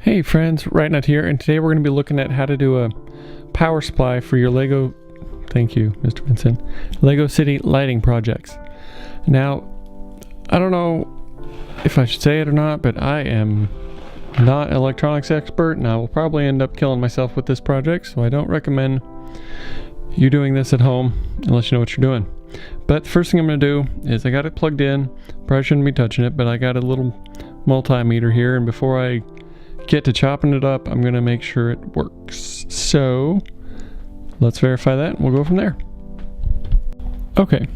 Hey friends, RightNut here, and today we're going to be looking at how to do a power supply for your Lego, thank you Mr. Vincent, Lego City lighting projects. Now, I don't know if I should say it or not, but I am not an electronics expert, and I will probably end up killing myself with this project, so I don't recommend you doing this at home unless you know what you're doing. But the first thing I'm going to do is I got it plugged in. Probably shouldn't be touching it, but I got a little multimeter here, and before I get to chopping it up, I'm gonna make sure it works. So let's verify that and we'll go from there. Okay,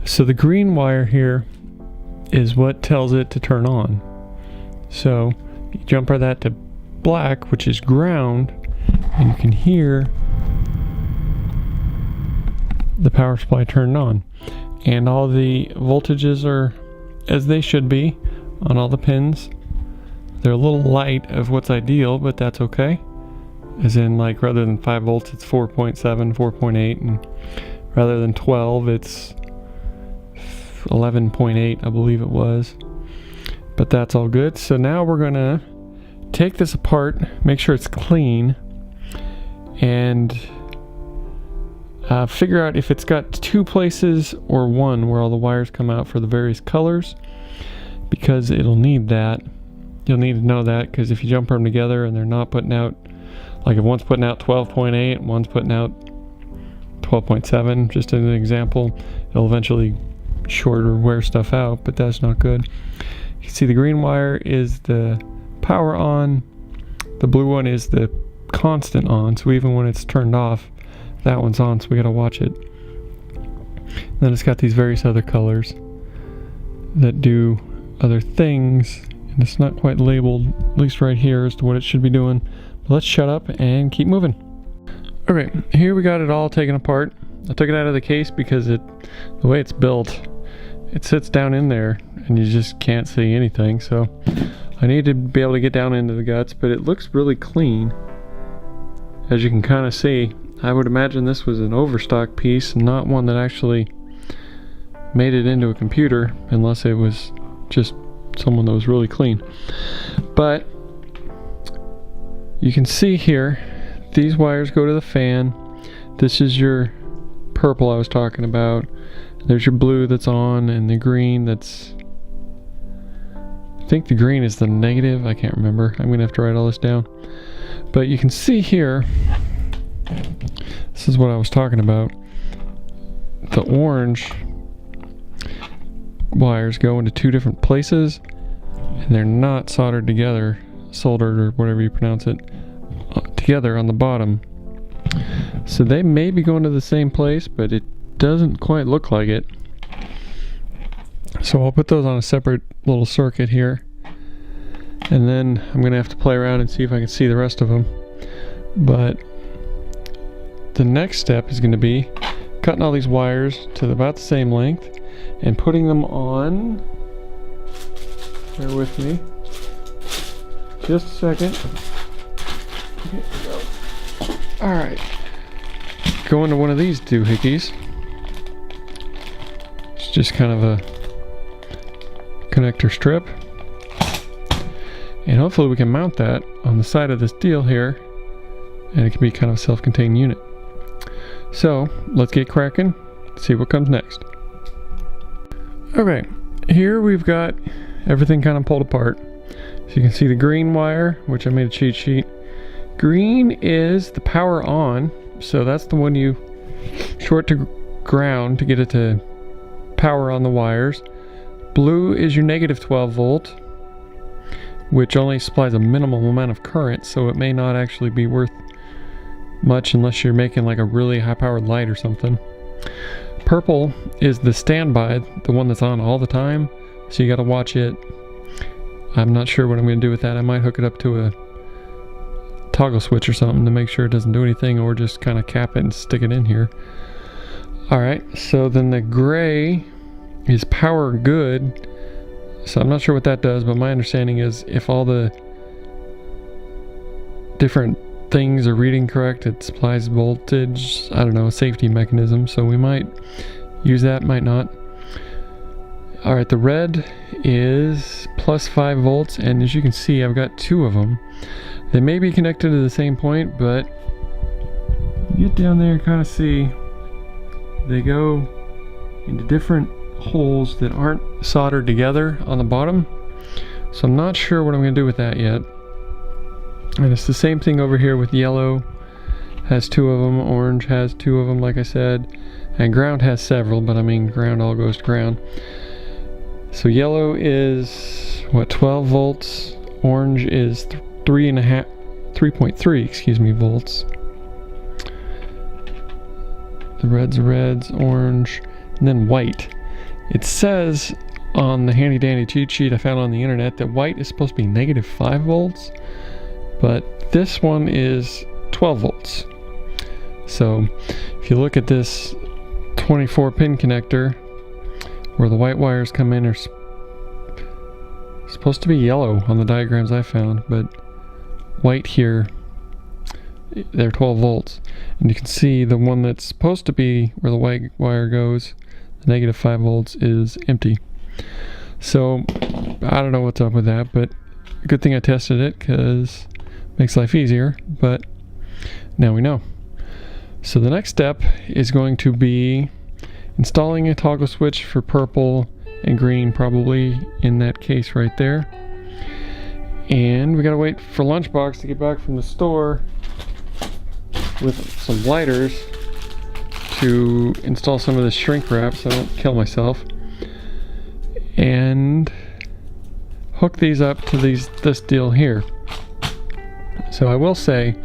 so the green wire here is what tells it to turn on. So you jumper that to black, which is ground, and you can hear the power supply turned on. And all the voltages are as they should be on all the pins. They're a little light of what's ideal, but that's okay. As in, like, rather than 5 volts, it's 4.7, 4.8, and rather than 12, it's 11.8, I believe it was. But that's all good. So now we're gonna take this apart, make sure it's clean, and figure out if it's got 2 places or 1 where all the wires come out for the various colors, because it'll need that. You'll need to know that, because if you jumper them together and they're not putting out, like if one's putting out 12.8, one's putting out 12.7, just as an example, it'll eventually short or wear stuff out, but that's not good. You can see the green wire is the power on, the blue one is the constant on, so even when it's turned off, that one's on, so we gotta watch it. Then it's got these various other colors that do other things. It's not quite labeled, at least right here, as to what it should be doing. But let's shut up and keep moving. Okay, here we got it all taken apart. I took it out of the case because the way it's built, it sits down in there and you just can't see anything. So I need to be able to get down into the guts, but it looks really clean. As you can kind of see, I would imagine this was an overstock piece, not one that actually made it into a computer, unless it was just someone that was really clean. But you can see here, these wires go to the fan. This is your purple I was talking about. There's your blue that's on, and the green that's, I think the green is the negative, I can't remember. I'm gonna have to write all this down. But you can see here, this is what I was talking about. The orange wires go into 2 different places, and they're not soldered together, or whatever you pronounce it, together on the bottom. So they may be going to the same place, but it doesn't quite look like it. So I'll put those on a separate little circuit here, and then I'm gonna have to play around and see if I can see the rest of them. But the next step is gonna be cutting all these wires to about the same length and putting them on, bear with me, just a second. Here we go. Alright, go into one of these doohickeys. It's just kind of a connector strip. And hopefully we can mount that on the side of this deal here, and it can be kind of a self-contained unit. So, let's get cracking, see what comes next. Okay, here we've got everything kind of pulled apart. So you can see the green wire, which I made a cheat sheet. Green is the power on, so that's the one you short to ground to get it to power on the wires. Blue is your negative 12 volt, which only supplies a minimal amount of current, so it may not actually be worth much unless you're making like a really high powered light or something. Purple is the standby, the one that's on all the time, so you got to watch it. I'm not sure what I'm going to do with that. I might hook it up to a toggle switch or something to make sure it doesn't do anything, or just kind of cap it and stick it in here. Alright, so then the gray is power good, so I'm not sure what that does, but my understanding is if all the different things are reading correct, it supplies voltage, I don't know, a safety mechanism, so we might use that, might not. Alright, the red is plus 5 volts, and as you can see, I've got 2 of them. They may be connected to the same point, but you get down there and kind of see they go into different holes that aren't soldered together on the bottom. So I'm not sure what I'm going to do with that yet. And it's the same thing over here with yellow. Has 2 of them, orange has 2 of them, like I said, and ground has several, but I mean ground all goes to ground. So yellow is what, 12 volts, orange is 3.3, excuse me, volts. The red's reds, orange, and then white. It says on the handy dandy cheat sheet I found on the internet that white is supposed to be negative 5 volts, but this one is 12 volts. So if you look at this 24 pin connector where the white wires come in, are supposed to be yellow on the diagrams I found, but white here, they're 12 volts. And you can see the one that's supposed to be where the white wire goes, the negative 5 volts, is empty. So I don't know what's up with that, but good thing I tested it because it makes life easier, but now we know. So the next step is going to be installing a toggle switch for purple and green, probably in that case right there. And we gotta wait for Lunchbox to get back from the store with some lighters to install some of this shrink wrap so I don't kill myself, and hook these up to this deal here. So I will say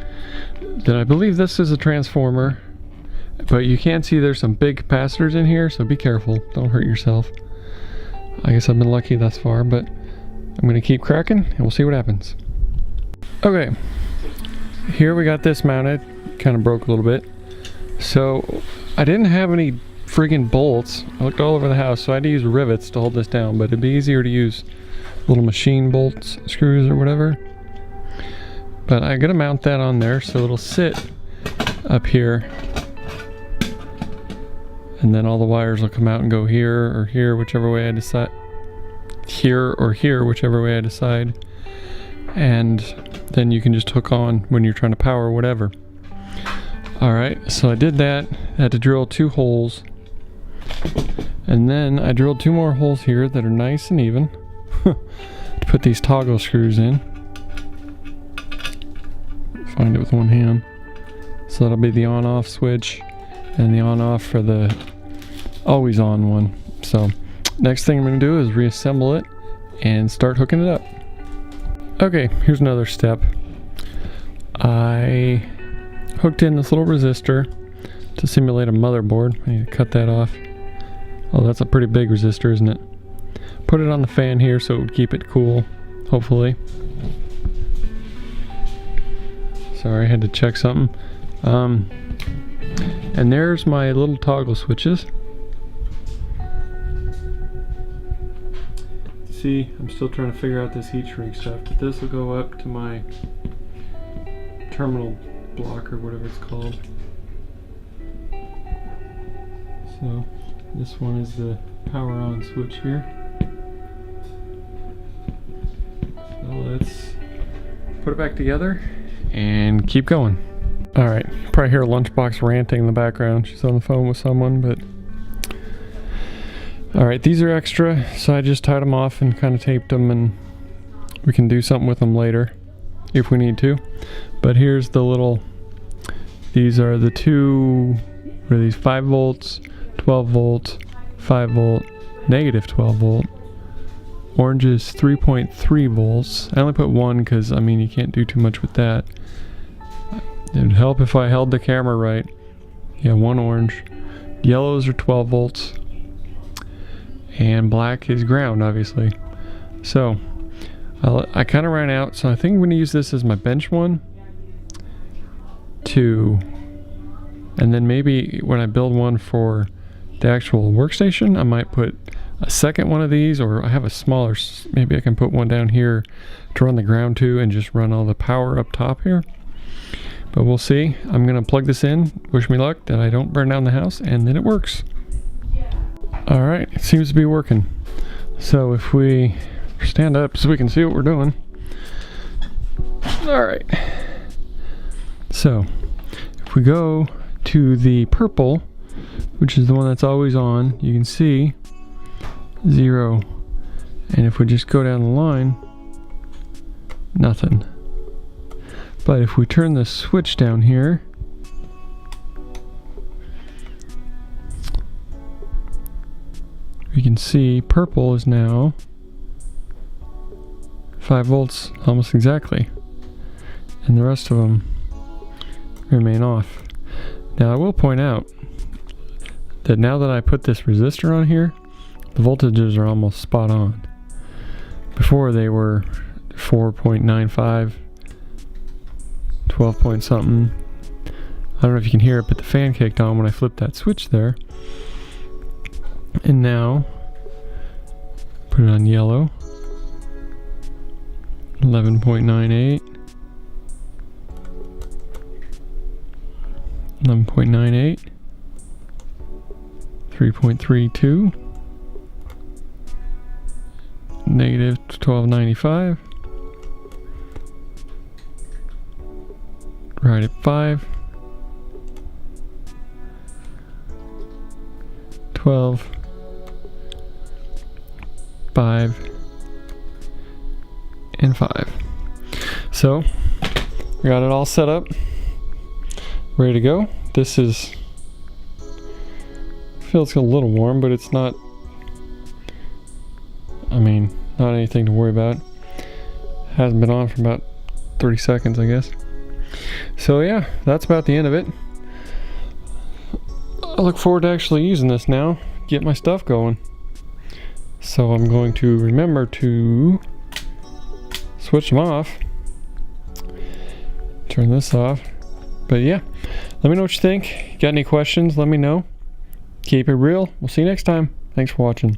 that I believe this is a transformer, but you can see there's some big capacitors in here, so be careful, don't hurt yourself. I guess I've been lucky thus far, but I'm gonna keep cracking and we'll see what happens. Okay, here we got this mounted. Kind of broke a little bit. So I didn't have any friggin' bolts. I looked all over the house, so I had to use rivets to hold this down, but it'd be easier to use little machine bolts, screws or whatever. But I gotta mount that on there so it'll sit up here, and then all the wires will come out and go here or here, whichever way I decide. Here or here, whichever way I decide. And then you can just hook on when you're trying to power whatever. Alright, so I did that. I had to drill 2 holes. And then I drilled 2 more holes here that are nice and even to put these toggle screws in. Find it with one hand. So that'll be the on-off switch and the on-off for the always on one. So next thing I'm going to do is reassemble it and start hooking it up. Okay, here's another step. I hooked in this little resistor to simulate a motherboard. I need to cut that off. Oh, that's a pretty big resistor, isn't it? Put it on the fan here so it would keep it cool, hopefully. Sorry, I had to check something. And there's my little toggle switches. See, I'm still trying to figure out this heat shrink stuff, but this will go up to my terminal block or whatever it's called. So this one is the power on switch here. So let's put it back together and keep going. Alright, probably hear Lunchbox ranting in the background. She's on the phone with someone, but alright, these are extra, so I just tied them off and kind of taped them, and we can do something with them later if we need to. But here's the little, these are the 2, what are these, 5 volts, 12 volt, 5 volt, negative 12 volt. Orange is 3.3 volts. I only put 1 because, I mean, you can't do too much with that. It would help if I held the camera right. Yeah, 1 orange. Yellows are 12 volts. And black is ground, obviously. So I kind of ran out, so I think I'm going to use this as my bench one. 2. And then maybe when I build one for the actual workstation, I might put a second one of these, or I have a smaller, maybe I can put one down here to run the ground to and just run all the power up top here. But we'll see. I'm going to plug this in, wish me luck that I don't burn down the house, and then it works. Alright, it seems to be working. So if we stand up so we can see what we're doing. All right. So if we go to the purple, which is the one that's always on, you can see 0. And if we just go down the line, nothing. But if we turn the switch down here, we can see purple is now 5 volts almost exactly, and the rest of them remain off. Now I will point out that now that I put this resistor on here, the voltages are almost spot on. Before they were 4.95, 12 point something. I don't know if you can hear it, but the fan kicked on when I flipped that switch there. And now, put it on yellow, 11.98, 11.98, 3.32, negative 1295, right at 5, 12, 5, and 5. So we got it all set up, ready to go. This is, feels a little warm, but it's not, I mean, not anything to worry about. Hasn't been on for about 30 seconds, I guess. So yeah, that's about the end of it. I look forward to actually using this now, get my stuff going. So I'm going to remember to switch them off, turn this off. But yeah, let me know what you think. Got any questions, let me know. Keep it real. We'll see you next time. Thanks for watching.